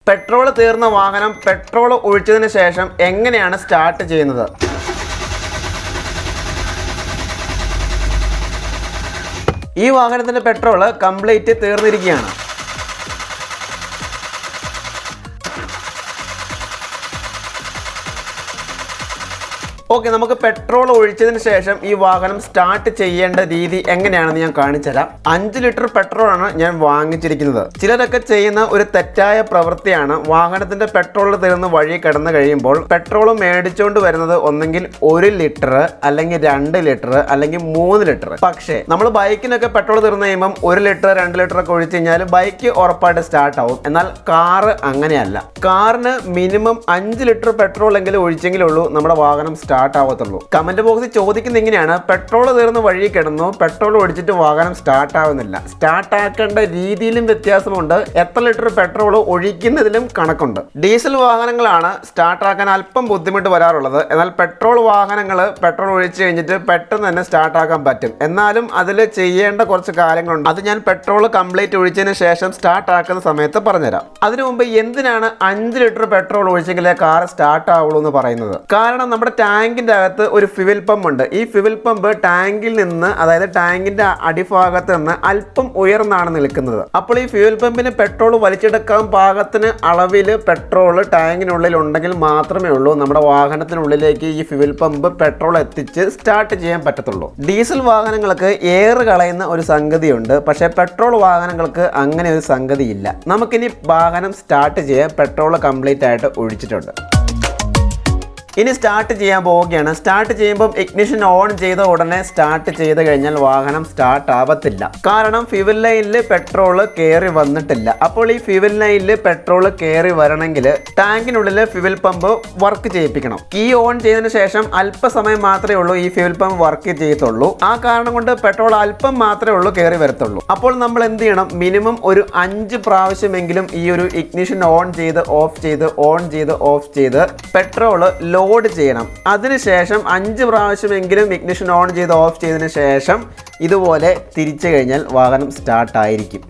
Petrol തീർന്ന വാഹനം petrol ഒഴിച്ചതിന് ശേഷം എങ്ങനെയാണ് സ്റ്റാർട്ട് ചെയ്യുന്നത്? ഈ വാഹനത്തിൻ്റെ പെട്രോൾ കംപ്ലീറ്റ് തീർന്നിരിക്കുകയാണ്. ഓക്കെ, നമുക്ക് പെട്രോൾ ഒഴിച്ചതിന് ശേഷം ഈ വാഹനം സ്റ്റാർട്ട് ചെയ്യേണ്ട രീതി എങ്ങനെയാണെന്ന് ഞാൻ കാണിച്ചുതരാം. 5 ലിറ്റർ പെട്രോളാണ് ഞാൻ വാങ്ങിച്ചിരിക്കുന്നത്. ചിലരൊക്കെ ചെയ്യുന്ന ഒരു തെറ്റായ പ്രവൃത്തിയാണ് വാഹനത്തിന്റെ പെട്രോൾ തീർന്ന് വഴി കിടന്നു കഴിയുമ്പോൾ പെട്രോൾ മേടിച്ചുകൊണ്ട് വരുന്നത് ഒന്നെങ്കിൽ 1 ലിറ്റർ അല്ലെങ്കിൽ 2 ലിറ്റർ അല്ലെങ്കിൽ 3 ലിറ്റർ. പക്ഷേ നമ്മൾ ബൈക്കിനൊക്കെ പെട്രോൾ തീർന്നു കഴിയുമ്പം 1 ലിറ്റർ 2 ലിറ്റർ ഒക്കെ ഒഴിച്ച് കഴിഞ്ഞാൽ ബൈക്ക് ഉറപ്പായിട്ട് സ്റ്റാർട്ട് ആവും. എന്നാൽ കാറ് അങ്ങനെയല്ല. കാറിന് മിനിമം 5 ലിറ്റർ പെട്രോൾ എങ്കിലും ഒഴിച്ചെങ്കിലേ ഉള്ളൂ നമ്മുടെ വാഹനം സ്റ്റാർട്ട് ആവത്തുള്ളൂ. കമന്റ് ബോക്സിൽ ചോദിക്കുന്നത് ഇങ്ങനെയാണ്: പെട്രോൾ തീർന്ന് വഴി കിടന്നു, പെട്രോൾ ഒഴിച്ചിട്ട് വാഹനം സ്റ്റാർട്ട് ആവുന്നില്ല. സ്റ്റാർട്ട് ആക്കേണ്ട രീതിയിലും വ്യത്യാസമുണ്ട്, എത്ര ലിറ്റർ പെട്രോൾ ഒഴിക്കുന്നതിലും കണക്കുണ്ട്. ഡീസൽ വാഹനങ്ങളാണ് സ്റ്റാർട്ട് ആക്കാൻ അല്പം ബുദ്ധിമുട്ട് വരാറുള്ളത്. എന്നാൽ പെട്രോൾ വാഹനങ്ങൾ പെട്രോൾ ഒഴിച്ച് കഴിഞ്ഞിട്ട് പെട്ടെന്ന് തന്നെ സ്റ്റാർട്ട് ആക്കാൻ പറ്റും. എന്നാലും അതിൽ ചെയ്യേണ്ട കുറച്ച് കാര്യങ്ങളുണ്ട്. അത് ഞാൻ പെട്രോൾ കംപ്ലീറ്റ് ഒഴിച്ചതിന് ശേഷം സ്റ്റാർട്ട് ആക്കുന്ന സമയത്ത് പറഞ്ഞുതരാം. അതിനു മുമ്പ് എന്തിനാണ് 5 ലിറ്റർ പെട്രോൾ ഒഴിച്ചെങ്കിലേ കാർ സ്റ്റാർട്ട് ആവുള്ളൂ എന്ന് പറയുന്നത്? കാരണം നമ്മുടെ ടാങ്കിന്റെ അകത്ത് ഒരു ഫ്യൂവൽ പമ്പ് ഉണ്ട്. ഈ ഫ്യൂവൽ പമ്പ് ടാങ്കിൽ നിന്ന്, അതായത് ടാങ്കിന്റെ അടിഭാഗത്ത് നിന്ന് അല്പം ഉയർന്നാണ് നിൽക്കുന്നത്. അപ്പോൾ ഈ ഫ്യൂവൽ പമ്പിന് പെട്രോൾ വലിച്ചെടുക്കാൻ പാകത്തിന് അളവിൽ പെട്രോൾ ടാങ്കിനുള്ളിൽ ഉണ്ടെങ്കിൽ മാത്രമേ ഉള്ളൂ നമ്മുടെ വാഹനത്തിനുള്ളിലേക്ക് ഈ ഫ്യൂവൽ പമ്പ് പെട്രോൾ എത്തിച്ച് സ്റ്റാർട്ട് ചെയ്യാൻ പറ്റത്തുള്ളൂ. ഡീസൽ വാഹനങ്ങൾക്ക് എയർ കളയുന്ന ഒരു സംഗതിയുണ്ട്, പക്ഷേ പെട്രോൾ വാഹനങ്ങൾക്ക് അങ്ങനെ ഒരു സംഗതി ഇല്ല. നമുക്കിനി വാഹനം സ്റ്റാർട്ട് ചെയ്യാൻ പെട്രോൾ കംപ്ലീറ്റ് ആയിട്ട് ഒഴിച്ചിട്ടുണ്ട്. ഇനി സ്റ്റാർട്ട് ചെയ്യാൻ പോവുകയാണ്. സ്റ്റാർട്ട് ചെയ്യുമ്പോൾ ഇഗ്നിഷൻ ഓൺ ചെയ്ത ഉടനെ സ്റ്റാർട്ട് ചെയ്ത് കഴിഞ്ഞാൽ വാഹനം സ്റ്റാർട്ട് ആവത്തില്ല. കാരണം ഫ്യൂവൽ ലൈനിൽ പെട്രോൾ കയറി വന്നിട്ടില്ല. അപ്പോൾ ഈ ഫ്യൂവൽ ലൈനിൽ പെട്രോൾ കയറി വരണമെങ്കിൽ ടാങ്കിനുള്ളിൽ ഫ്യൂവൽ പമ്പ് വർക്ക് ചെയ്യിപ്പിക്കണം. കീ ഓൺ ചെയ്തതിന് ശേഷം അല്പസമയം മാത്രമേ ഉള്ളൂ ഈ ഫ്യൂവൽ പമ്പ് വർക്ക് ചെയ്യത്തുള്ളൂ. ആ കാരണം കൊണ്ട് പെട്രോൾ അല്പം മാത്രമേ ഉള്ളൂ കയറി വരത്തുള്ളൂ. അപ്പോൾ നമ്മൾ എന്ത് ചെയ്യണം? മിനിമം ഒരു 5 പ്രാവശ്യമെങ്കിലും ഈ ഒരു ഇഗ്നിഷൻ ഓൺ ചെയ്ത് ഓഫ് ചെയ്ത് ഓൺ ചെയ്ത് ഓഫ് ചെയ്ത് പെട്രോൾ ലോഡ് ചെയ്യണം. അതിനുശേഷം 5 പ്രാവശ്യമെങ്കിലും ഇഗ്നിഷൻ ഓൺ ചെയ്ത് ഓഫ് ചെയ്തതിന് ശേഷം ഇതുപോലെ തിരിച്ചു കഴിഞ്ഞാൽ വാഹനം സ്റ്റാർട്ട് ആയിരിക്കും.